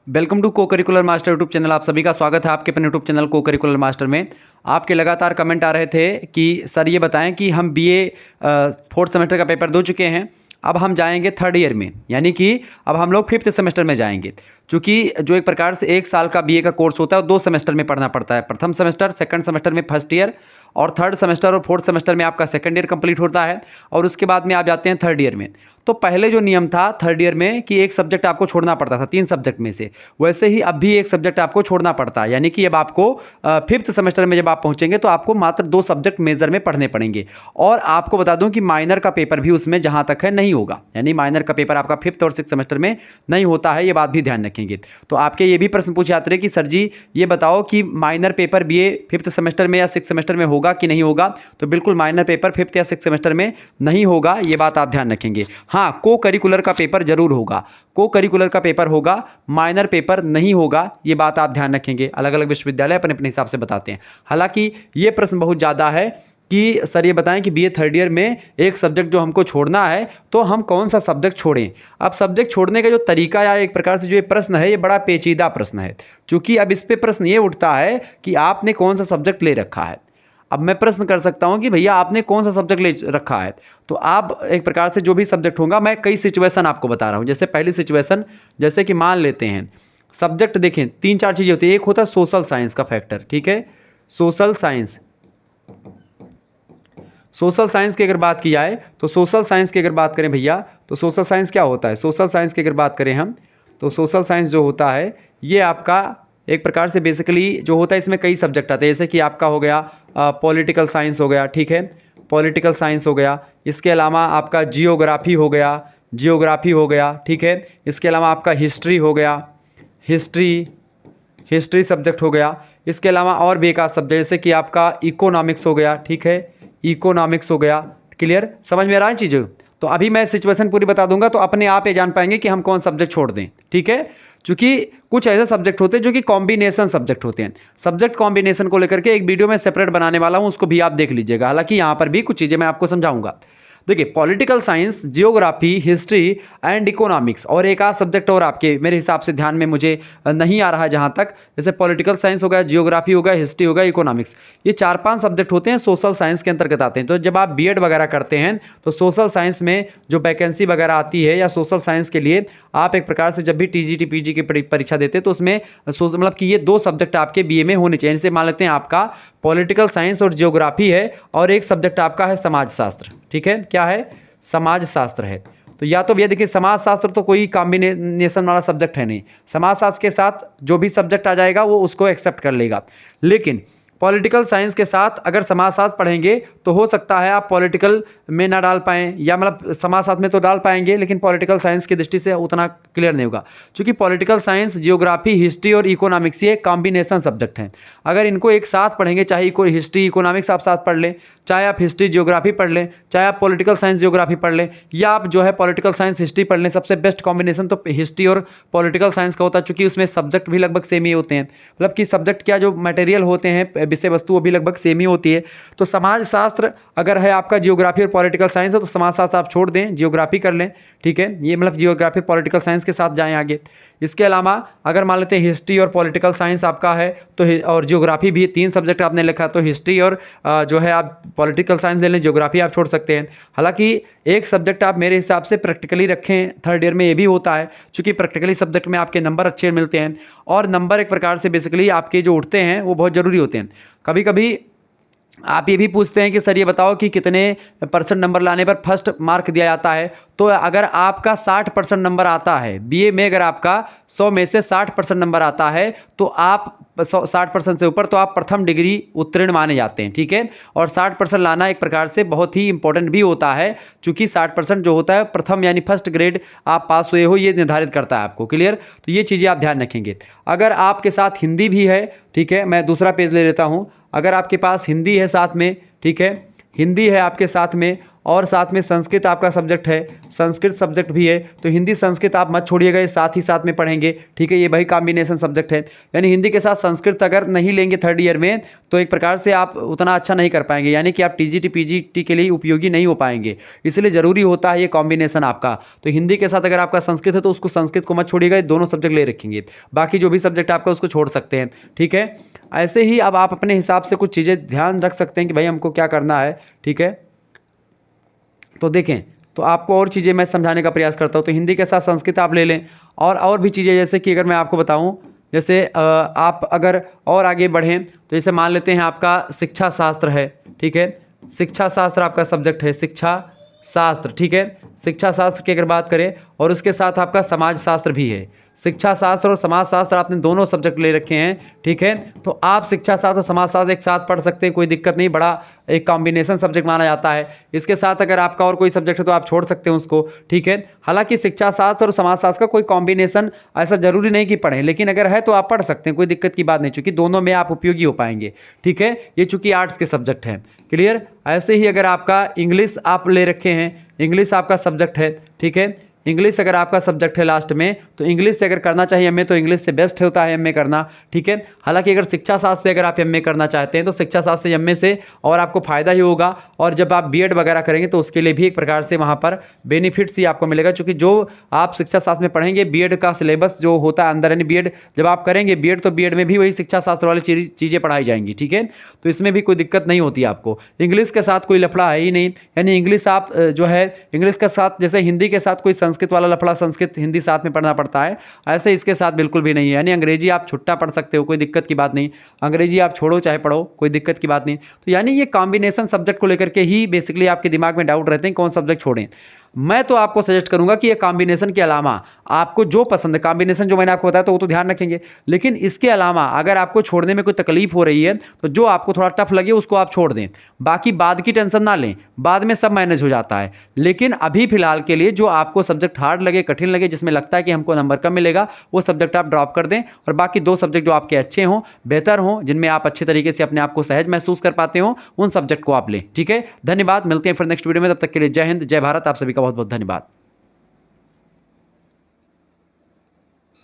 Welcome to को curricular master YouTube channel. आप सभी का स्वागत है आपके अपने यूट्यूब चैनल को करिकुलर मास्टर में। आपके लगातार कमेंट आ रहे थे कि सर ये बताएं कि हम बीए फोर्थ सेमेस्टर का पेपर दे चुके हैं, अब हम जाएंगे थर्ड ईयर में, यानी कि अब हम लोग फिफ्थ सेमेस्टर में जाएंगे। चूँकि जो एक प्रकार से एक साल का बीए का कोर्स होता है वो 2 सेमेस्टर में पढ़ना पड़ता है। प्रथम सेमेस्टर, सेकंड सेमेस्टर में फर्स्ट ईयर, और थर्ड सेमेस्टर और फोर्थ सेमेस्टर में आपका सेकंड ईयर कंप्लीट होता है, और उसके बाद में आप जाते हैं थर्ड ईयर में। तो पहले जो नियम था थर्ड ईयर में कि एक सब्जेक्ट आपको छोड़ना पड़ता था 3 सब्जेक्ट में से, वैसे ही अब भी एक सब्जेक्ट आपको छोड़ना पड़ता है। यानी कि अब आपको फिफ्थ सेमेस्टर में जब आप पहुंचेंगे तो आपको मात्र 2 सब्जेक्ट मेजर में पढ़ने पड़ेंगे। और आपको बता दूं कि माइनर का पेपर भी उसमें जहां तक है नहीं होगा, यानी माइनर का पेपर आपका फिफ्थ और सिक्स सेमेस्टर में नहीं होता है, ये बात भी ध्यान रखेंगे। तो आपके ये भी प्रश्न पूछे जाते हैं कि सर जी ये बताओ कि minor paper BA fifth semester में या सिक्स सेमेस्टर में होगा कि नहीं होगा। तो बिल्कुल माइनर पेपर फिफ्थ या सिक्स सेमेस्टर में नहीं होगा, ये बात आप ध्यान रखेंगे। हाँ, को करिकुलर का पेपर जरूर होगा, को करिकुलर का पेपर होगा, माइनर पेपर नहीं होगा, ये बात आप ध्यान रखेंगे। अलग अलग विश्वविद्यालय अपने अपने हिसाब से बताते हैं। हालांकि ये प्रश्न बहुत ज़्यादा है कि सर ये बताएं कि बीए थर्ड ईयर में एक सब्जेक्ट जो हमको छोड़ना है तो हम कौन सा सब्जेक्ट छोड़ें। अब सब्जेक्ट छोड़ने का जो तरीका या एक प्रकार से जो ये प्रश्न है ये बड़ा पेचीदा प्रश्न है, क्योंकि अब इस पे प्रश्न ये उठता है कि आपने कौन सा सब्जेक्ट ले रखा है। अब मैं प्रश्न कर सकता हूं कि भैया आपने कौन सा सब्जेक्ट ले रखा है, तो आप एक प्रकार से जो भी सब्जेक्ट होगा, मैं कई सिचुएशन आपको बता रहा हूं। जैसे पहली सिचुएशन, जैसे कि मान लेते हैं सब्जेक्ट, देखें 3-4 चीज़ें होती है। एक होता है सोशल साइंस का फैक्टर, ठीक है, सोशल साइंस। सोशल साइंस की अगर बात की जाए तो सोशल साइंस की अगर बात करें भैया, तो सोशल साइंस क्या होता है, सोशल साइंस की अगर बात करें हम, तो सोशल साइंस जो होता है ये आपका एक प्रकार से बेसिकली जो होता है, इसमें कई सब्जेक्ट आते हैं। जैसे कि आपका हो गया पॉलिटिकल साइंस हो गया, ठीक है, पॉलिटिकल साइंस हो गया। इसके अलावा आपका जियोग्राफी हो गया, जियोग्राफी हो गया, ठीक है। इसके अलावा आपका हिस्ट्री हो गया, हिस्ट्री, हिस्ट्री सब्जेक्ट हो गया। इसके अलावा और भी एक आध सब्जेक्ट जैसे कि आपका इकोनॉमिक्स हो गया, ठीक है, इकोनॉमिक्स हो गया। क्लियर, समझ में आ रहा है चीज़। तो अभी मैं सिचुएशन पूरी बता दूंगा तो अपने आप ये जान पाएंगे कि हम कौन सब्जेक्ट छोड़ दें, ठीक है। क्योंकि कुछ ऐसे सब्जेक्ट होते हैं जो कि कॉम्बिनेशन सब्जेक्ट होते हैं। सब्जेक्ट कॉम्बिनेशन को लेकर के एक वीडियो में सेपरेट बनाने वाला हूं, उसको भी आप देख लीजिएगा। हालांकि यहाँ पर भी कुछ चीज़ें मैं आपको समझाऊंगा। देखिए, political science, geography, history and economics, और एक आध सब्जेक्ट और आपके मेरे हिसाब से ध्यान में मुझे नहीं आ रहा है जहाँ तक, जैसे पॉलिटिकल साइंस हो गया, जियोग्राफी हो गया, हिस्ट्री हो गया, इकोनॉमिक्स, ये 4-5 सब्जेक्ट होते हैं सोशल साइंस के अंतर्गत आते हैं। तो जब आप बीएड वगैरह करते हैं तो सोशल साइंस में जो वैकेंसी वगैरह आती है या सोशल साइंस के लिए आप एक प्रकार से जब भी टीजीटी पीजी की परीक्षा देते हैं तो उसमें मतलब कि ये 2 सब्जेक्ट आपके बीए में होने चाहिए। जैसे मान लेते हैं आपका पॉलिटिकल साइंस और जियोग्राफी है, और एक सब्जेक्ट आपका है समाजशास्त्र, ठीक है, क्या है, समाज शास्त्र है। तो या तो भैया देखिए, समाज शास्त्र तो कोई कॉम्बिनेशन वाला सब्जेक्ट है नहीं, समाज शास्त्र के साथ जो भी सब्जेक्ट आ जाएगा वो उसको एक्सेप्ट कर लेगा। लेकिन पॉलिटिकल साइंस के साथ अगर समाजशास्त्र पढ़ेंगे तो हो सकता है आप पॉलिटिकल में ना डाल पाएँ, या मतलब समाजशास्त्र में तो डाल पाएंगे लेकिन पॉलिटिकल साइंस की दृष्टि से उतना क्लियर नहीं होगा। क्योंकि पॉलिटिकल साइंस, जियोग्राफी, हिस्ट्री और इकोनॉमिक्स ये कॉम्बिनेशन सब्जेक्ट हैं। अगर इनको एक साथ पढ़ेंगे, चाहे हिस्ट्री इकोनॉमिक्स आप साथ पढ़ लें, चाहे आप हिस्ट्री जियोग्राफी पढ़ लें, चाहे आप पॉलिटिकल साइंस जियोग्राफी पढ़ लें, या आप जो है पॉलिटिकल साइंस हिस्ट्री पढ़ लें, सबसे बेस्ट कॉम्बिनेशन तो हिस्ट्री और पॉलिटिकल साइंस का होता है। चूँकि उसमें सब्जेक्ट भी लगभग सेम ही होते हैं, मतलब कि सब्जेक्ट क्या जो मटेरियल होते हैं, विषय वस्तु, वो भी लगभग सेम ही होती है। तो समाज शास्त्र अगर है आपका, जियोग्राफी और पॉलिटिकल साइंस है, तो समाज शास्त्र आप छोड़ दें, जियोग्राफी कर लें, ठीक है। ये मतलब जियोग्राफी पॉलिटिकल साइंस के साथ जाएं आगे। इसके अलावा अगर मान लेते हैं हिस्ट्री और पॉलिटिकल साइंस आपका है तो और जियोग्राफी भी, 3 सब्जेक्ट आपने लिखा, तो हिस्ट्री और जो है आप पॉलिटिकल साइंस ले लें, जियोग्राफी आप छोड़ सकते हैं। हालांकि एक सब्जेक्ट आप मेरे हिसाब से प्रैक्टिकली रखें थर्ड ईयर में, ये भी होता है, क्योंकि प्रैक्टिकली सब्जेक्ट में आपके नंबर अच्छे मिलते हैं, और नंबर एक प्रकार से बेसिकली आपके जो उठते हैं वो बहुत ज़रूरी होते हैं। कभी कभी आप ये भी पूछते हैं कि सर ये बताओ कि कितने % नंबर लाने पर फर्स्ट मार्क दिया जाता है। तो अगर आपका 60% नंबर आता है बीए में, अगर आपका 100 में से 60% नंबर आता है तो आप 60% से ऊपर तो आप प्रथम डिग्री उत्तीर्ण माने जाते हैं, ठीक है। और 60% लाना एक प्रकार से बहुत ही इंपॉर्टेंट भी होता है, क्योंकि 60% जो होता है प्रथम यानी फर्स्ट ग्रेड आप पास हुए हो, ये निर्धारित करता है आपको। क्लियर, तो ये चीज़ें आप ध्यान रखेंगे। अगर आपके साथ हिंदी भी है, ठीक है, मैं दूसरा पेज ले लेता हूँ। अगर आपके पास हिंदी है साथ में, ठीक है, हिंदी है आपके साथ में, और साथ में संस्कृत आपका सब्जेक्ट है, संस्कृत सब्जेक्ट भी है, तो हिंदी संस्कृत आप मत छोड़िएगा, ये साथ ही साथ में पढ़ेंगे, ठीक है। ये भाई कॉम्बिनेशन सब्जेक्ट है, यानी हिंदी के साथ संस्कृत अगर नहीं लेंगे थर्ड ईयर में तो एक प्रकार से आप उतना अच्छा नहीं कर पाएंगे, यानी कि आप टीजीटी पीजीटी के लिए उपयोगी नहीं हो पाएंगे। इसलिए ज़रूरी होता है ये कॉम्बिनेशन आपका। तो हिंदी के साथ अगर आपका संस्कृत है तो उसको संस्कृत को मत छोड़िएगा, ये दोनों सब्जेक्ट ले रखेंगे, बाकी जो भी सब्जेक्ट आपका उसको छोड़ सकते हैं, ठीक है। ऐसे ही अब आप अपने हिसाब से कुछ चीज़ें ध्यान रख सकते हैं कि भाई हमको क्या करना है, ठीक है। तो देखें, तो आपको और चीज़ें मैं समझाने का प्रयास करता हूँ। तो हिंदी के साथ संस्कृत आप ले लें, और भी चीज़ें, जैसे कि अगर मैं आपको बताऊँ, जैसे आप अगर और आगे बढ़ें तो जैसे मान लेते हैं आपका शिक्षा शास्त्र है, ठीक है। शिक्षा शास्त्र आपका सब्जेक्ट है, शिक्षा शास्त्र, ठीक है। शिक्षा शास्त्र की अगर बात करें, और उसके साथ आपका समाज शास्त्र भी है। शिक्षा शास्त्र और समाज शास्त्र आपने दोनों सब्जेक्ट ले रखे हैं, ठीक है। तो आप शिक्षा शास्त्र और समाज शास्त्र एक साथ पढ़ सकते हैं, कोई दिक्कत नहीं, बड़ा एक कॉम्बिनेशन सब्जेक्ट माना जाता है। इसके साथ अगर आपका और कोई सब्जेक्ट है तो आप छोड़ सकते हैं उसको, ठीक है। हालांकि शिक्षा शास्त्र और समाज शास्त्र का कोई कॉम्बिनेशन ऐसा जरूरी नहीं कि पढ़ें, लेकिन अगर है तो आप पढ़ सकते हैं, कोई दिक्कत की बात नहीं, चूँकि दोनों में आप उपयोगी हो पाएंगे, ठीक है। ये चूँकि आर्ट्स के सब्जेक्ट हैं, क्लियर। ऐसे ही अगर आपका इंग्लिश आप ले रखे हैं, इंग्लिश आपका सब्जेक्ट है, ठीक है। इंग्लिश अगर आपका सब्जेक्ट है लास्ट में, तो इंग्लिश से अगर करना चाहिए एमए तो इंग्लिश से बेस्ट होता है एमए करना, ठीक है। हालांकि अगर शिक्षा शास्त्र से अगर आप एमए करना चाहते हैं तो शिक्षा शास्त्र से एमए से और आपको फ़ायदा ही होगा, और जब आप बीएड वगैरह करेंगे तो उसके लिए भी एक प्रकार से वहाँ पर बेनिफिट्स ही आपको मिलेगा, क्योंकि जो आप शिक्षा शास्त्र में पढ़ेंगे बीएड का सिलेबस जो होता है अंदर, यानी बीएड जब आप करेंगे बीएड तो बीएड में भी वही शिक्षा शास्त्र वाली चीज़ें पढ़ाई जाएंगी, ठीक है। तो इसमें भी कोई दिक्कत नहीं होती आपको। इंग्लिश के साथ कोई लफड़ा है ही नहीं, यानी इंग्लिश आप जो है इंग्लिश के साथ, जैसे हिंदी के साथ कोई संस्कृत वाला लफड़ा संस्कृत हिंदी साथ में पढ़ना पड़ता है, ऐसे इसके साथ बिल्कुल भी नहीं है। यानी अंग्रेजी आप छुट्टा पढ़ सकते हो, कोई दिक्कत की बात नहीं, अंग्रेजी आप छोड़ो चाहे पढ़ो, कोई दिक्कत की बात नहीं। तो यानी ये कॉम्बिनेशन सब्जेक्ट को लेकर के ही बेसिकली आपके दिमाग में डाउट रहते हैं कौन सब्जेक्ट छोड़ें। मैं तो आपको सजेस्ट करूंगा कि ये कॉम्बिनेशन के अलावा आपको जो पसंद है, कॉम्बिनेशन जो मैंने आपको बताया तो वो तो ध्यान रखेंगे, लेकिन इसके अलावा अगर आपको छोड़ने में कोई तकलीफ हो रही है तो जो आपको थोड़ा टफ लगे उसको आप छोड़ दें, बाकी बाद की टेंशन ना लें, बाद में सब मैनेज हो जाता है। लेकिन अभी फिलहाल के लिए जो आपको सब्जेक्ट हार्ड लगे, कठिन लगे, जिसमें लगता है कि हमको नंबर कम मिलेगा, वो सब्जेक्ट आप ड्रॉप कर दें, और बाकी दो सब्जेक्ट जो आपके अच्छे हों, बेहतर हों, जिनमें आप अच्छे तरीके से अपने आप को सहज महसूस कर पाते हो, उन सब्जेक्ट को आप लें, ठीक है। धन्यवाद, मिलते हैं फिर नेक्स्ट वीडियो में, तब तक के लिए जय हिंद, जय भारत, आप सभी का बहुत बहुत धन्यवाद।